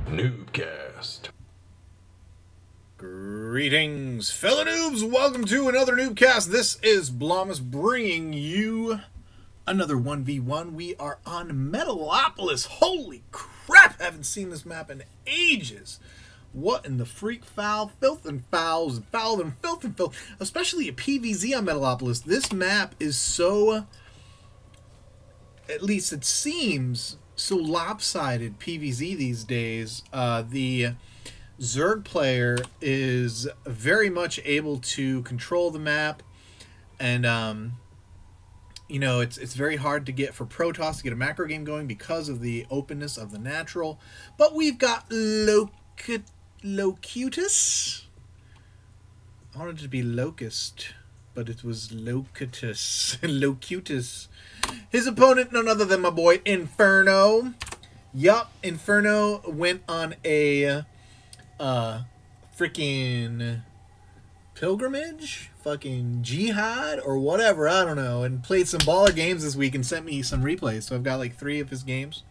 NuubCast. Greetings, fellow noobs! Welcome to another NuubCast. This is Blomus bringing you another 1v1. We are on Metalopolis. Holy crap! Haven't seen this map in ages. What in the freak foul, filth and fouls, foul and filth and filth. Especially a PvZ on Metalopolis. This map is so, at least it seems, so lopsided PvZ these days. The Zerg player is very much able to control the map, and you know, it's very hard to get for Protoss to get a macro game going because of the openness of the natural. But we've got Locutus. I wanted it to be Locust, but it was Locutus. Locutus. His opponent, none other than my boy Inferno. Yup, Inferno went on a freaking pilgrimage, fucking jihad or whatever, I don't know, and played some baller games this week and sent me some replays. So I've got like 3 of his games.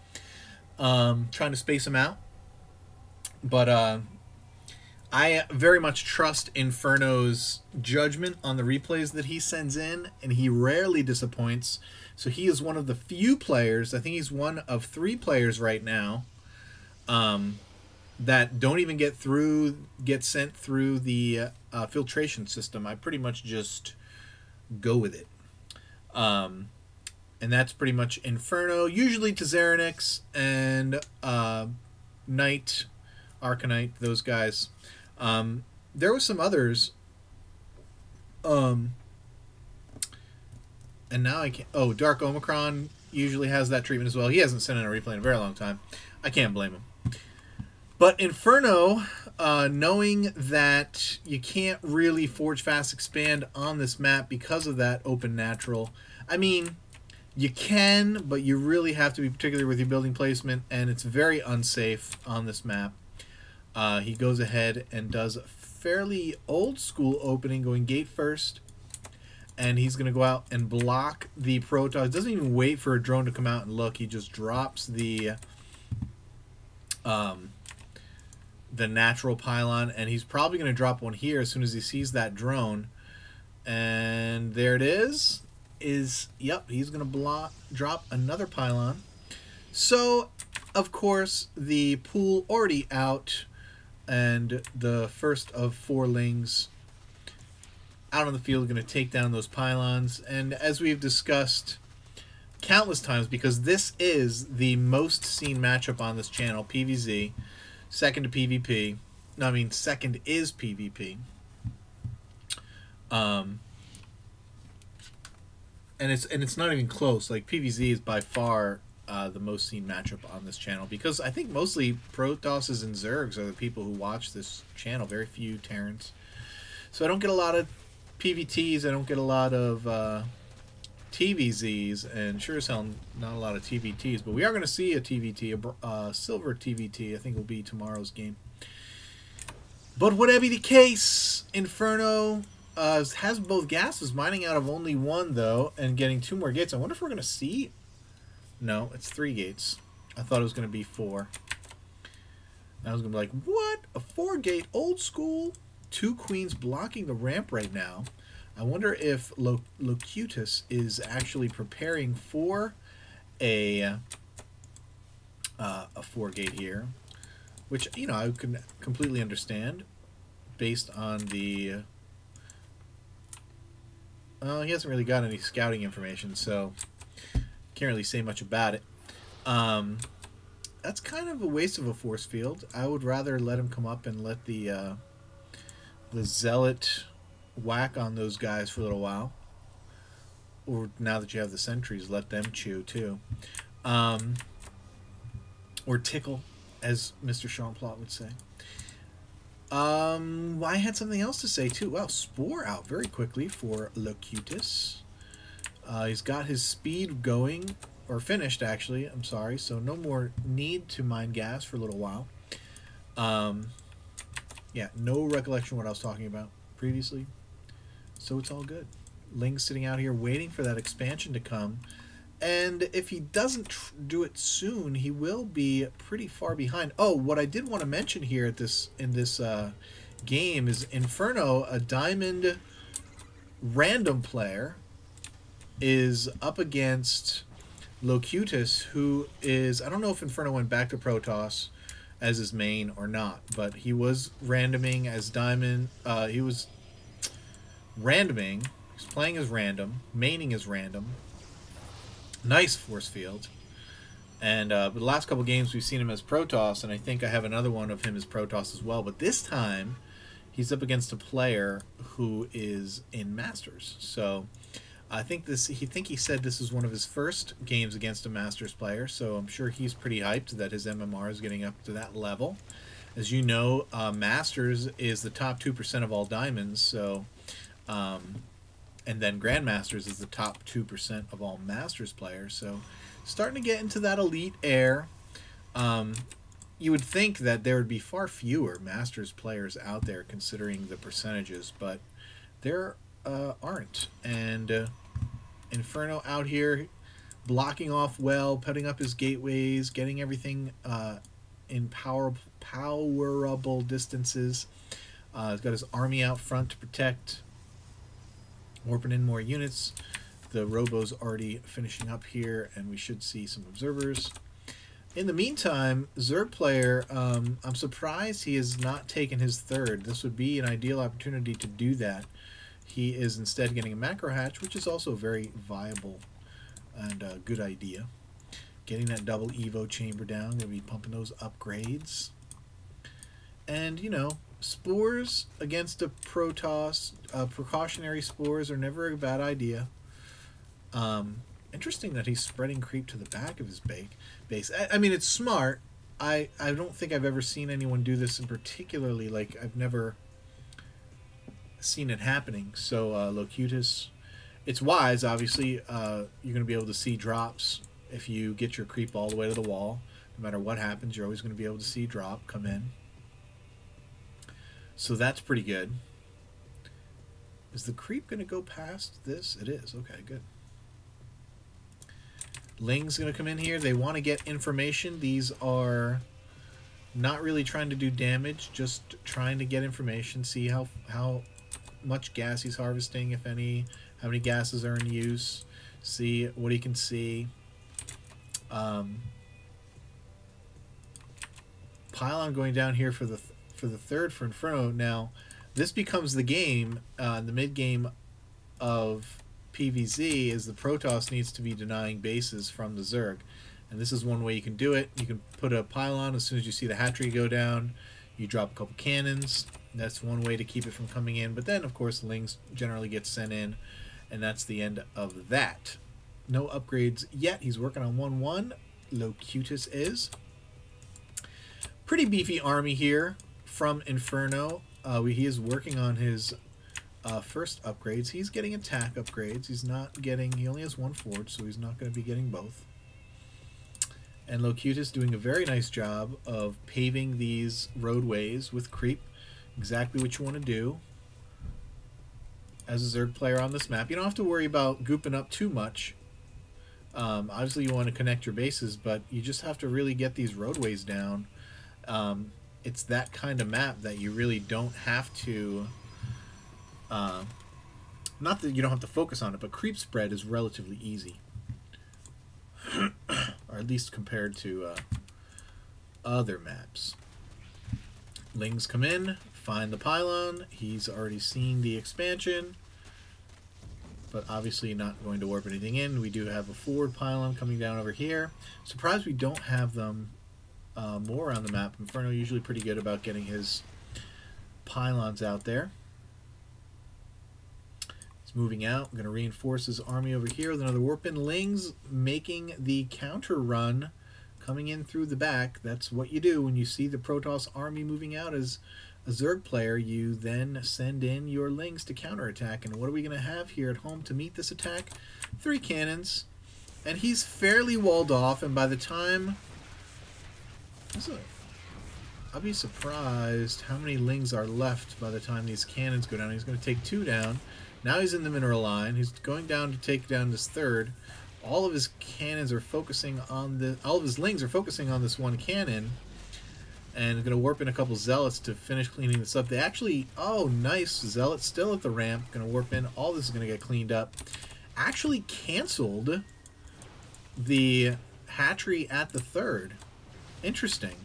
Trying to space them out. But I very much trust Inferno's judgment on the replays that he sends in, and he rarely disappoints. So he is one of the few players, I think he's one of 3 players right now, that don't even get sent through the filtration system. I pretty much just go with it. And that's pretty much Inferno, usually to Xeranix and Knight, Arcanite, those guys. There were some others. And now I can't... Oh, Dark Omicron usually has that treatment as well. He hasn't sent in a replay in a very long time. I can't blame him. But Inferno, knowing that you can't really forge fast expand on this map because of that open natural. I mean, you can, but you really have to be particular with your building placement, and it's very unsafe on this map. He goes ahead and does a fairly old school opening, going gate first. And he's going to go out and block the Protoss. Doesn't even wait for a drone to come out and look. He just drops the natural pylon. And he's probably going to drop one here as soon as he sees that drone. And there it is. Yep, he's going to drop another pylon. So, of course, the pool already out. And the first of 4 lings out on the field are going to take down those pylons. And as we've discussed countless times, because this is the most seen matchup on this channel, PvZ, second to PvP. No, I mean, second is PvP. And it's not even close. Like, PvZ is by far the most seen matchup on this channel, because I think mostly Protosses and Zergs are the people who watch this channel. Very few Terrans. So I don't get a lot of PVTs, I don't get a lot of TVZs, and sure as hell not a lot of TVTs, but we are going to see a TVT, a silver TVT, I think will be tomorrow's game. But whatever be the case, Inferno has both gases, mining out of only 1 though, and getting 2 more gates. I wonder if we're going to see... No, it's 3 gates. I thought it was going to be 4. I was going to be like, what? A 4-gate old school? 2 queens blocking the ramp right now. I wonder if Locutus is actually preparing for a 4-gate here, which, you know, I can completely understand based on the... he hasn't really got any scouting information, so can't really say much about it. That's kind of a waste of a force field. I would rather let him come up and let the Zealot whack on those guys for a little while. Or now that you have the sentries, let them chew too. Or tickle, as Mr. Sean Plot would say. I had something else to say too. Wow, Spore out very quickly for Locutus. He's got his speed going, or finished actually, I'm sorry, so no more need to mine gas for a little while. Yeah, no recollection of what I was talking about previously, so it's all good. Ling's sitting out here waiting for that expansion to come, And if he doesn't do it soon, he will be pretty far behind. Oh, what I did want to mention here at this game is Inferno, a diamond random player, is up against Locutus, who is, I don't know if Inferno went back to Protoss as his main or not, but he was randoming as diamond. He was randoming. He's playing as random, maining as random. Nice force field. And but the last couple games we've seen him as Protoss, and I think I have another one of him as Protoss as well. But this time, he's up against a player who is in Masters. So I think he said this is one of his first games against a Masters player. So I'm sure he's pretty hyped that his MMR is getting up to that level. As you know, Masters is the top 2% of all diamonds. So and then Grandmasters is the top 2% of all Masters players. So starting to get into that elite air. You would think that there would be far fewer Masters players out there considering the percentages, but there aren't. And Inferno out here blocking off well, putting up his gateways, getting everything in powerable distances. He's got his army out front to protect. Warping in more units. The Robo's already finishing up here, and we should see some observers. In the meantime, Zerg player, I'm surprised he has not taken his third. This would be an ideal opportunity to do that. He is instead getting a macro hatch, which is also very viable and a good idea. Getting that double Evo chamber down, going to be pumping those upgrades. And, you know, spores against a Protoss, precautionary spores are never a bad idea. Interesting that he's spreading creep to the back of his base. I mean, it's smart. I don't think I've ever seen anyone do this in particularly, like, I've never seen it happening. So, Locutus, it's wise, obviously. You're going to be able to see drops if you get your creep all the way to the wall. No matter what happens, you're always going to be able to see drop come in. So that's pretty good. Is the creep going to go past this? It is. Okay, good. Ling's going to come in here. They want to get information. These are not really trying to do damage, just trying to get information, see how much gas he's harvesting, if any, how many gases are in use, see what he can see. Pylon going down here for the third for Inferno. Now, this becomes the game, the mid-game of PvZ, is the Protoss needs to be denying bases from the Zerg. And this is one way you can do it. You can put a pylon as soon as you see the hatchery go down. You drop a couple cannons. That's one way to keep it from coming in. But then, of course, Lings generally get sent in, and that's the end of that. No upgrades yet. He's working on 1-1. Locutus is. Pretty beefy army here from Inferno. He is working on his first upgrades. He's getting attack upgrades. He's not getting, he only has one forge, so he's not going to be getting both. And Locutus doing a very nice job of paving these roadways with creep. Exactly what you want to do as a Zerg player on this map. You don't have to worry about gooping up too much. Obviously you want to connect your bases, but you just have to really get these roadways down. It's that kind of map that you really don't have to, not that you don't have to focus on it, but creep spread is relatively easy. Or at least compared to other maps. Lings come in, find the pylon. He's already seen the expansion, but obviously not going to warp anything in. We do have a forward pylon coming down over here. Surprised we don't have them more on the map. Inferno usually pretty good about getting his pylons out there. He's moving out. I'm going to reinforce his army over here with another warp in. Lings making the counter run, coming in through the back. That's what you do when you see the Protoss army moving out as a Zerg player. You then send in your Lings to counterattack. And what are we going to have here at home to meet this attack? 3 cannons. And he's fairly walled off, and by the time... I'll be surprised how many Lings are left by the time these cannons go down. He's going to take 2 down. Now he's in the mineral line. He's going down to take down this third. all of his cannons are focusing on the... All of his lings are focusing on this one cannon. And going to warp in a couple zealots to finish cleaning this up. They actually... Oh, nice. Zealots still at the ramp. Going to warp in. All this is going to get cleaned up. Actually canceled the hatchery at the third. Interesting.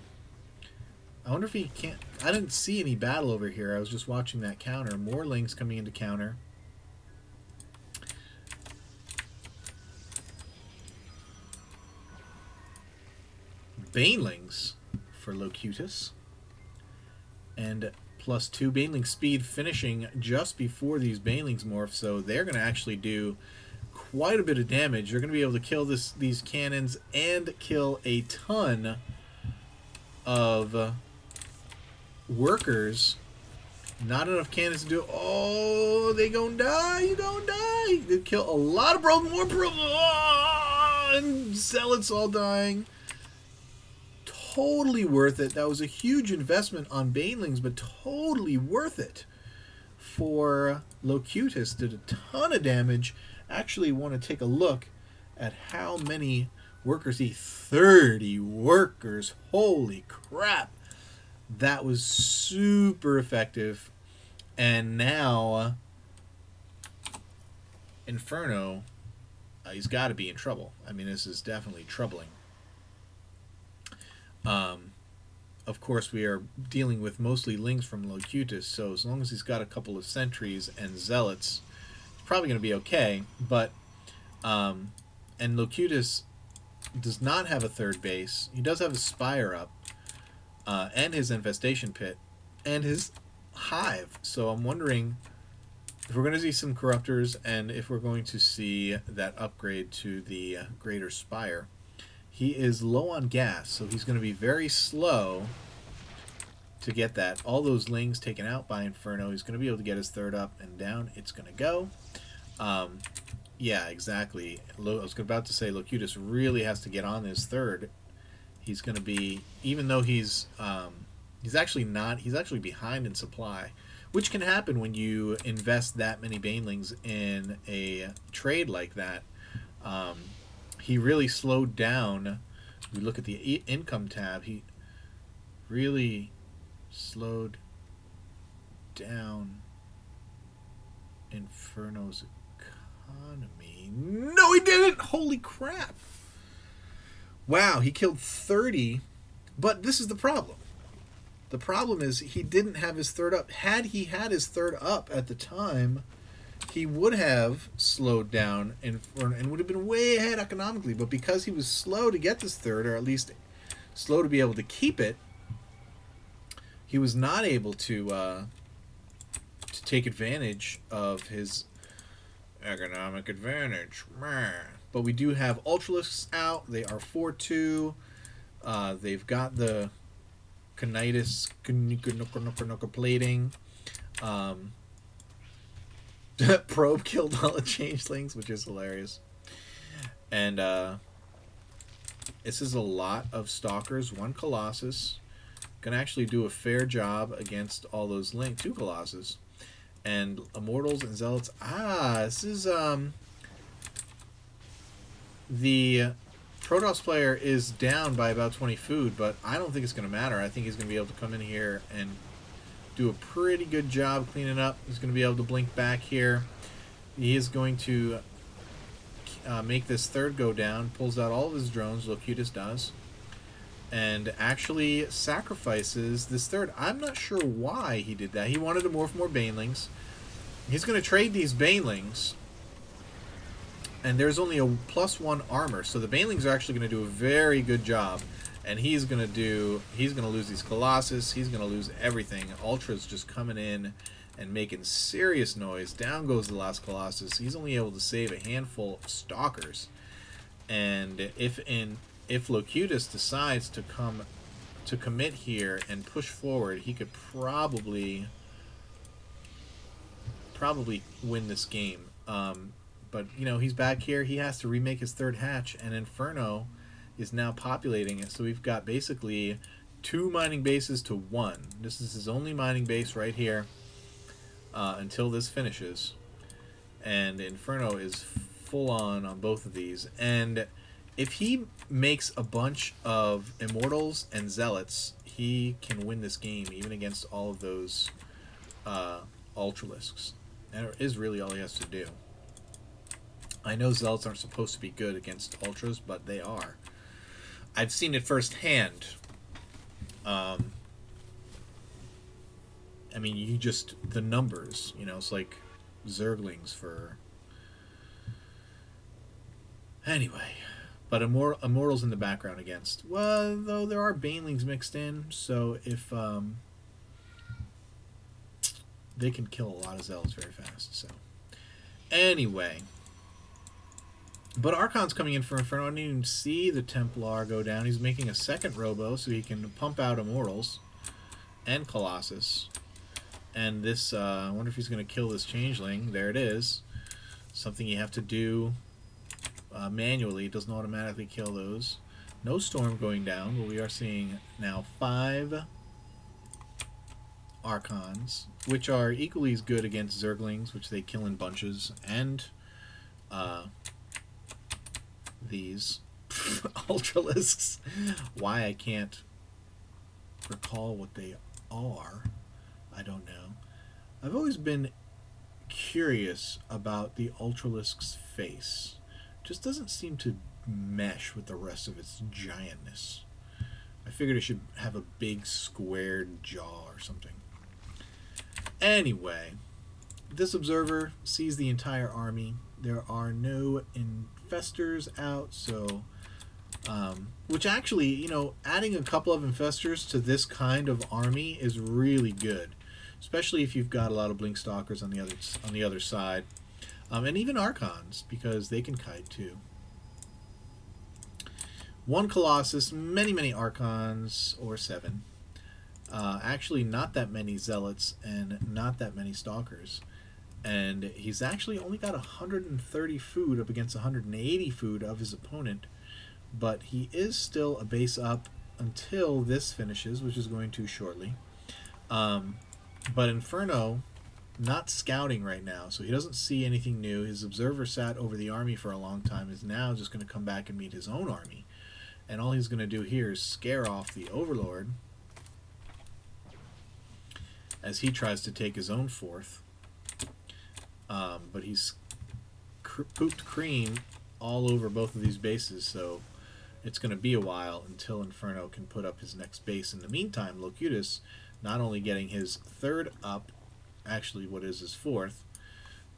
I wonder if he can't... I didn't see any battle over here. I was just watching that counter. More lings coming into counter. Banelings for Locutus. And +2 Baneling speed finishing just before these Banelings morph. So they're going to actually do quite a bit of damage. They're going to be able to kill these cannons and kill a ton of workers. Not enough cannons to do. Oh, they gonna die. You gonna die. They kill a lot of broken, more broken. Oh, and zealots all dying. Totally worth it. That was a huge investment on Banelings, but totally worth it for Locutus. Did a ton of damage. Actually want to take a look at how many workers he... 30 workers. Holy crap. That was super effective. And now Inferno, he's got to be in trouble. I mean, this is definitely troubling. Of course, we are dealing with mostly lings from Locutus, so as long as he's got a couple of sentries and zealots, it's probably going to be okay. But and Locutus does not have a third base. He does have a spire up, and his infestation pit, and his hive. So I'm wondering if we're going to see some corruptors, and if we're going to see that upgrade to the greater spire. He is low on gas, so he's going to be very slow to get that. All those lings taken out by Inferno. He's going to be able to get his third up, and down it's going to go. Yeah, exactly. I was about to say Locutus really has to get on his third. He's going to be, even though he's actually not, he's actually behind in supply, which can happen when you invest that many Banelings in a trade like that. He really slowed down. We look at the income tab. He really slowed down Inferno's economy. No, he didn't! Holy crap! Wow, he killed 30. But this is the problem. The problem is he didn't have his third up. Had he had his third up at the time, he would have slowed down and would have been way ahead economically. But because he was slow to get this third, or at least slow to be able to keep it, he was not able to take advantage of his economic advantage. But we do have Ultralisks out. They are 4-2. They've got the Conitis plating. Probe killed all the changelings, which is hilarious. And this is a lot of stalkers. One Colossus can actually do a fair job against all those links. 2 Colossus. And Immortals and Zealots. This is the Protoss player is down by about 20 food, but I don't think it's going to matter. I think he's going to be able to come in here and do a pretty good job cleaning up. He's going to be able to blink back here. He is going to make this third go down. Pulls out all of his drones, Locutus does, and actually sacrifices this third. I'm not sure why he did that. He wanted to morph more Banelings. He's going to trade these Banelings, and there's only a +1 armor, so the Banelings are actually going to do a very good job. And he's going to lose these Colossus. He's going to lose everything. Ultra's just coming in and making serious noise. Down goes the last Colossus. He's only able to save a handful of Stalkers. And if Locutus decides to commit here and push forward, he could probably win this game. But you know, he's back here. He has to remake his third hatch, and Inferno is now populating it. So we've got basically 2 mining bases to 1. This is his only mining base right here until this finishes. And Inferno is full on both of these. And if he makes a bunch of Immortals and Zealots, he can win this game, even against all of those Ultralisks. And it is really all he has to do. I know Zealots aren't supposed to be good against Ultras, but they are. I've seen it firsthand. I mean, you just... the numbers, you know, it's like Zerglings for... Anyway... But Immortals in the background against. Well, though there are Banelings mixed in, so if they can kill a lot of Zealots very fast. So anyway, but Archon's coming in for Inferno. I didn't even see the Templar go down. He's making a second Robo so he can pump out Immortals and Colossus. And this, I wonder if he's going to kill this Changeling. There it is. Something you have to do. Manually, it doesn't automatically kill those. No Storm going down, but we are seeing now 5 Archons, which are equally as good against Zerglings, which they kill in bunches, and these Ultralisks. Why I can't recall what they are, I don't know. I've always been curious about the Ultralisk's face. Just doesn't seem to mesh with the rest of its giantness. I figured it should have a big squared jaw or something. Anyway, this observer sees the entire army. There are no infestors out, so which actually, you know, adding a couple of infestors to this kind of army is really good, especially if you've got a lot of blink stalkers on the other side. And even Archons, because they can kite too. 1 Colossus, many Archons, or 7. Actually, not that many Zealots, and not that many Stalkers. And he's actually only got 130 food up against 180 food of his opponent. But he is still a base up until this finishes, which is going to shortly. But Inferno... not scouting right now, so he doesn't see anything new. His observer sat over the army for a long time, is now just going to come back and meet his own army. And all he's going to do here is scare off the Overlord as he tries to take his own 4th. But he's pooped cream all over both of these bases, so it's going to be a while until Inferno can put up his next base. In the meantime, Locutus not only getting his 3rd up, actually what is his 4th,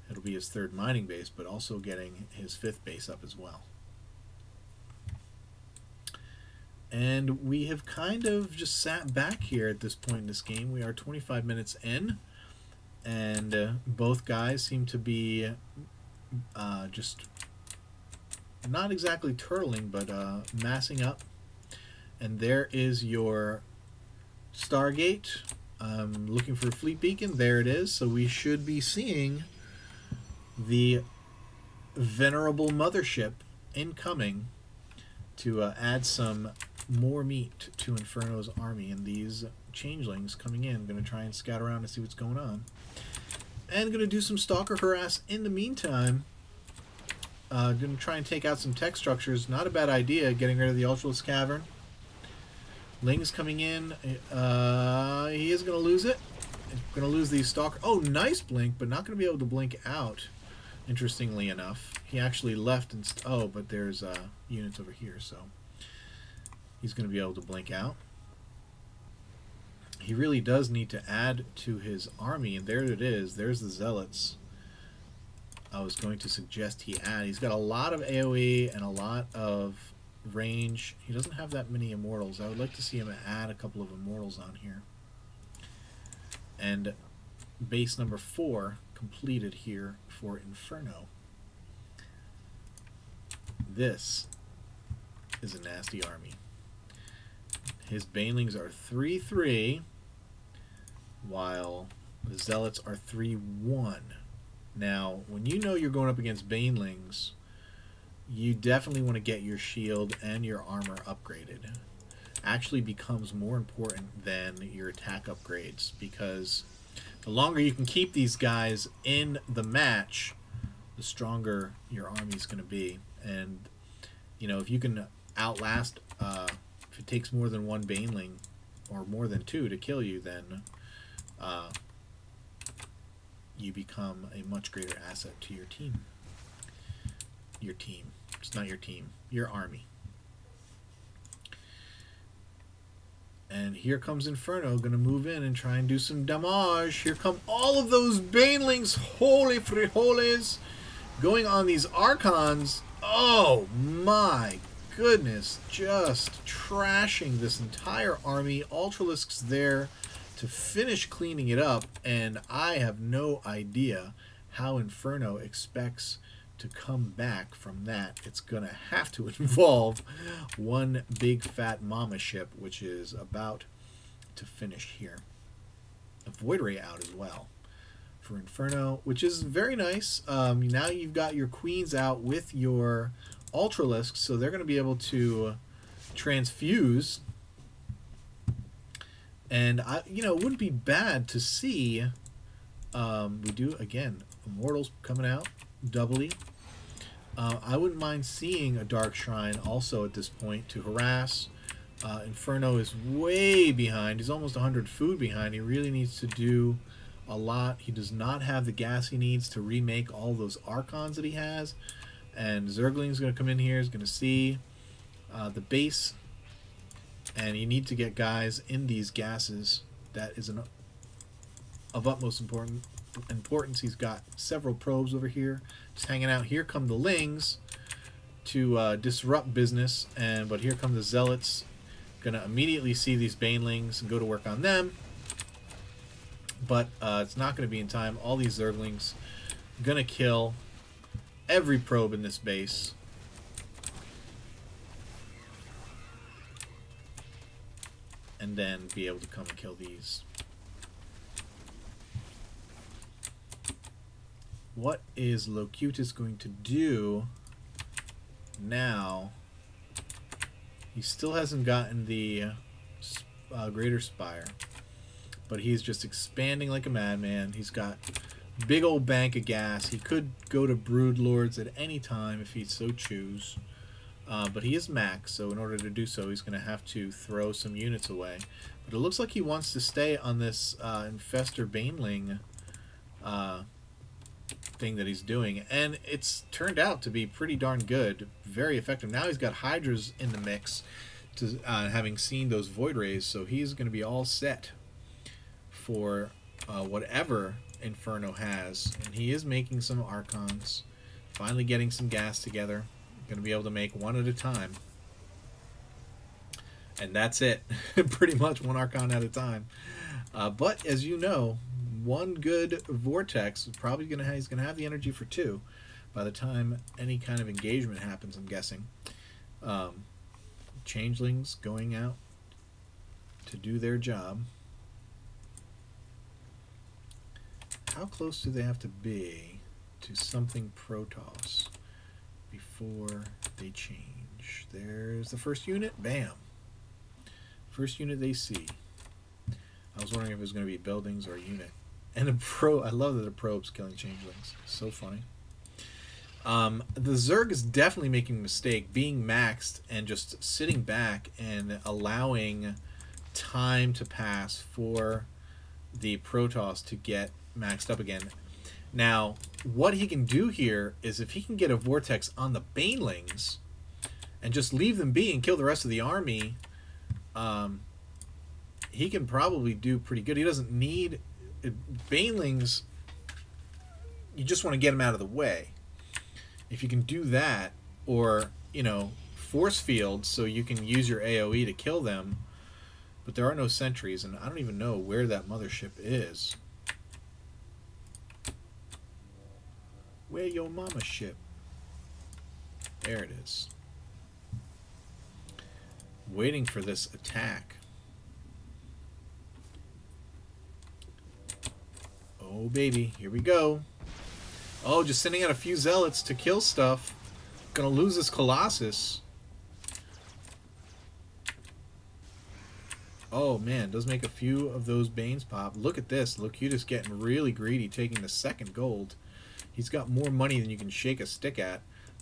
it'll be his 3rd mining base, but also getting his 5th base up as well. And we have kind of just sat back here at this point in this game. We are 25 minutes in, and both guys seem to be just not exactly turtling, but massing up. And there is your Stargate. Looking for a fleet beacon. There it is. So we should be seeing the venerable mothership incoming to add some more meat to Inferno's army. And these changelings coming in, going to try and scout around and see what's going on. And going to do some stalker harass in the meantime. Going to try and take out some tech structures. Not a bad idea, getting rid of the Ultralisk Cavern. Ling's coming in. He is going to lose it. He's going to lose these stalker. Oh, nice blink, but not going to be able to blink out, interestingly enough. He actually left and... oh, but there's units over here, so he's going to be able to blink out. He really does need to add to his army, and there it is. There's the Zealots. I was going to suggest he add. He's got a lot of AoE and a lot of range. He doesn't have that many Immortals. I would like to see him add a couple of Immortals on here. And base number 4 completed here for Inferno. This is a nasty army. His Banelings are 3-3, while the Zealots are 3-1. Now, when you know you're going up against Banelings, you definitely want to get your shield and your armor upgraded. Actually becomes more important than your attack upgrades, because the longer you can keep these guys in the match, the the stronger your army's going to be. And, you know, if you can outlast, if it takes more than one Baneling, or more than two to kill you, then you become a much greater asset to your team. Your team. It's not your team. Your army. And here comes Inferno, going to move in and try and do some damage. Here come all of those Banelings. Holy frijoles. Going on these Archons. Oh my goodness. Just trashing this entire army. Ultralisks there to finish cleaning it up. And I have no idea how Inferno expects to come back from that. It's going to have to involve one big fat mama ship, which is about to finish here. A Void Ray out as well for Inferno, which is very nice. Now you've got your queens out with your Ultralisks, so they're going to be able to transfuse. And, you know, it wouldn't be bad to see, we do, again, Immortals coming out doubly. I wouldn't mind seeing a Dark Shrine also at this point to harass. Inferno is way behind. He's almost 100 food behind. He really needs to do a lot. He does not have the gas he needs to remake all those Archons that he has. And Zergling's going to come in here. He's going to see the base. And you need to get guys in these gases. That is of utmost importance. He's got several probes over here just hanging out. Here come the Lings to disrupt business, but here come the Zealots. Gonna immediately see these Banelings and go to work on them, but it's not gonna be in time. All these Zerglings gonna kill every probe in this base. And then be able to come and kill these. What is Locutus going to do now? He still hasn't gotten the Greater Spire, but he's just expanding like a madman. He's got big old bank of gas. He could go to Brood Lords at any time if he so choose, but he is max, so in order to do so, he's going to have to throw some units away. But it looks like he wants to stay on this Infestor Baneling thing that he's doing, and it's turned out to be pretty darn good, very effective. Now he's got Hydras in the mix, to having seen those Void Rays, so he's going to be all set for whatever Inferno has. And he is making some Archons, finally getting some gas together. Going to be able to make one at a time, and that's it. Pretty much one Archon at a time. But as you know, one good Vortex is probably he's gonna have the energy for two by the time any kind of engagement happens, I'm guessing. Changelings going out to do their job. How close do they have to be to something Protoss before they change? There's the first unit. Bam. First unit they see. I was wondering if it was going to be buildings or a unit. And a probe. I love that a probe's killing changelings. So funny. The Zerg is definitely making a mistake being maxed and just sitting back and allowing time to pass for the Protoss to get maxed up again. Now, what he can do here is if he can get a Vortex on the Banelings and just leave them be and kill the rest of the army, he can probably do pretty good. He doesn't need Banelings. You just want to get them out of the way. If you can do that, or, you know, force field so you can use your AoE to kill them, but there are no sentries, and I don't even know where that mothership is. Where your mama ship? There it is. Waiting for this attack. Oh baby, here we go. Oh, just sending out a few zealots to kill stuff. Gonna lose this Colossus. Oh man, does make a few of those Banes pop. Look at this. Locutus getting really greedy, taking the second gold. He's got more money than you can shake a stick at.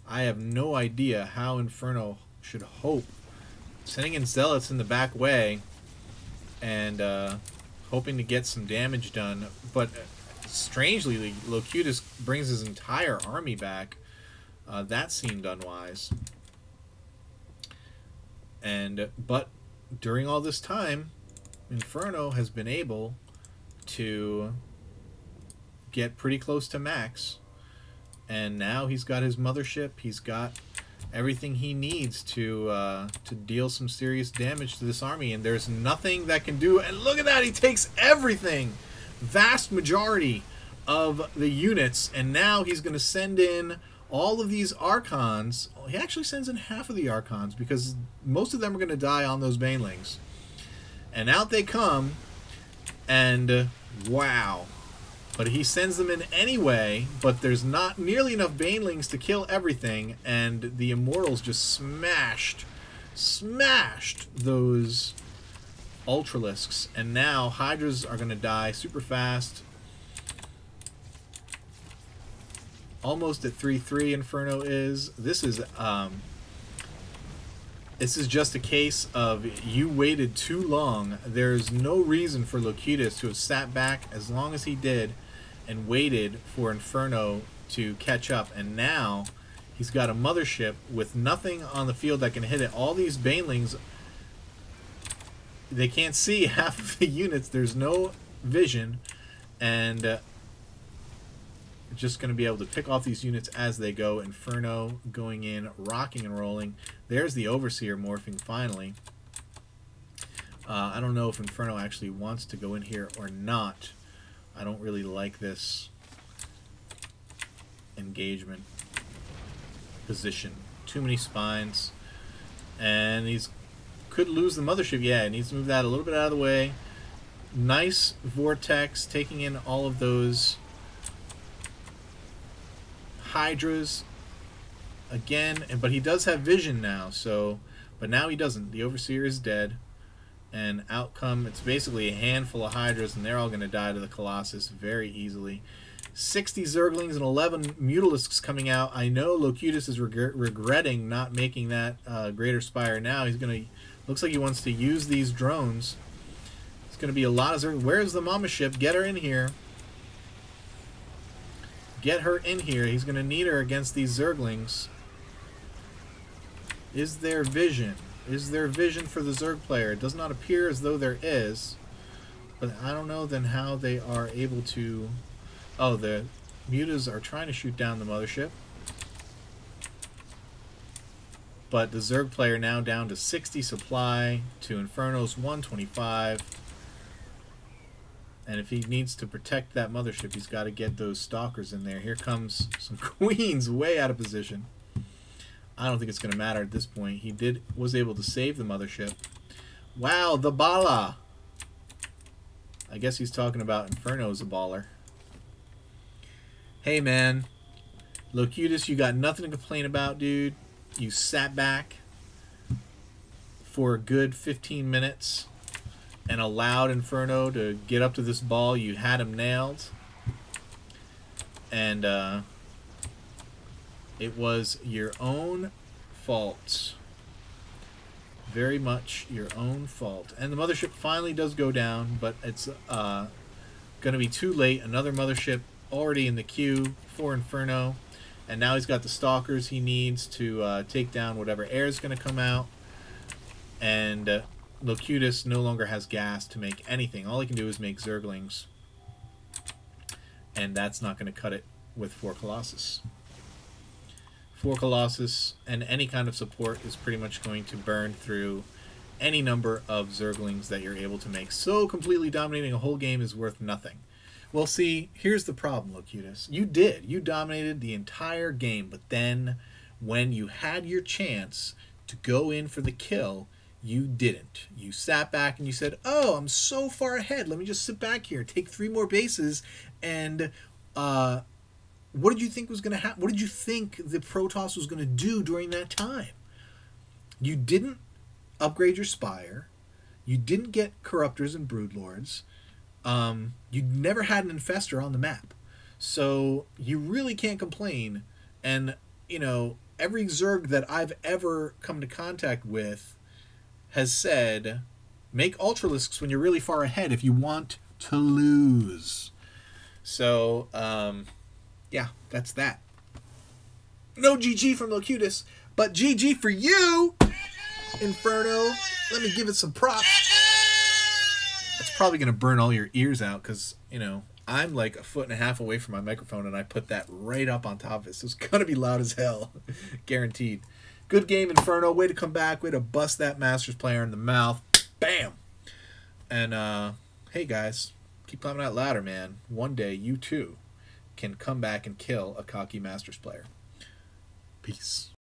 I have no idea how Inferno should hope. Sending in Zealots in the back way and hoping to get some damage done. But strangely, Locutus brings his entire army back. That seemed unwise. But during all this time, Inferno has been able to get pretty close to max. And now he's got his mothership. He's got everything he needs to deal some serious damage to this army. And there's nothing that can do. And look at that. He takes everything. Vast majority of the units. And now he's going to send in all of these Archons. He actually sends in half of the Archons because most of them are going to die on those Banelings. And out they come. And wow. But he sends them in anyway, but there's not nearly enough Banelings to kill everything, and the Immortals just smashed those Ultralisks, and now Hydras are going to die super fast. Almost at 3-3 Inferno is. This is just a case of you waited too long. There's no reason for Locutus to have sat back as long as he did and waited for Inferno to catch up. And now he's got a mothership with nothing on the field that can hit it. All these Banelings, they can't see half of the units. There's no vision. And just going to be able to pick off these units as they go. Inferno going in, rocking and rolling. There's the Overseer morphing finally. I don't know if Inferno actually wants to go in here or not. I don't really like this engagement position. Too many spines. And he's could lose the mothership. Yeah, he needs to move that a little bit out of the way. Nice vortex, taking in all of those Hydras again. But he does have vision now, so but now he doesn't. The Overseer is dead. And outcome, it's basically a handful of Hydras, and they're all going to die to the Colossus very easily. 60 Zerglings and 11 Mutalisks coming out. I know Locutus is regretting not making that Greater Spire now. He's going to, looks like he wants to use these drones. It's going to be a lot of Zerglings. Where's the Mama ship? Get her in here. Get her in here. He's going to need her against these Zerglings. Is there vision? Is there vision for the Zerg player? It does not appear as though there is. But I don't know then how they are able to... Oh, the Mutas are trying to shoot down the mothership. But the Zerg player now down to 60 supply to Inferno's 125. And if he needs to protect that mothership, he's got to get those Stalkers in there. Here comes some Queens way out of position. I don't think it's going to matter at this point. He was able to save the mothership. Wow, the Bala! I guess he's talking about Inferno as a baller. Hey, man. Locutus, you got nothing to complain about, dude. You sat back for a good 15 minutes and allowed Inferno to get up to this ball. You had him nailed. And, it was your own fault. Very much your own fault. And the mothership finally does go down, but it's going to be too late. Another mothership already in the queue for Inferno. And now he's got the Stalkers he needs to take down whatever air is going to come out. And Locutus no longer has gas to make anything. All he can do is make Zerglings. And that's not going to cut it with 4 Colossus. 4 Colossus and any kind of support is pretty much going to burn through any number of Zerglings that you're able to make. So completely dominating a whole game is worth nothing. Well, see, here's the problem, Locutus. You did. You dominated the entire game, but then when you had your chance to go in for the kill, you didn't. You sat back and you said, oh, I'm so far ahead. Let me just sit back here, take 3 more bases, and what did you think was going to happen? What did you think the Protoss was going to do during that time? You didn't upgrade your Spire. You didn't get Corruptors and Broodlords. You never had an Infestor on the map. So you really can't complain. And, you know, every Zerg that I've ever come into contact with has said, make Ultralisks when you're really far ahead if you want to lose. So, yeah, that's that. No GG from Locutus, but GG for you, Inferno. Let me give it some props. It's probably going to burn all your ears out because, you know, I'm like a foot and a half away from my microphone and I put that right up on top of it. So it's going to be loud as hell. Guaranteed. Good game, Inferno. Way to come back. Way to bust that Masters player in the mouth. Bam! And, hey guys, keep climbing that ladder, man. One day you too can come back and kill a cocky Masters player. Peace.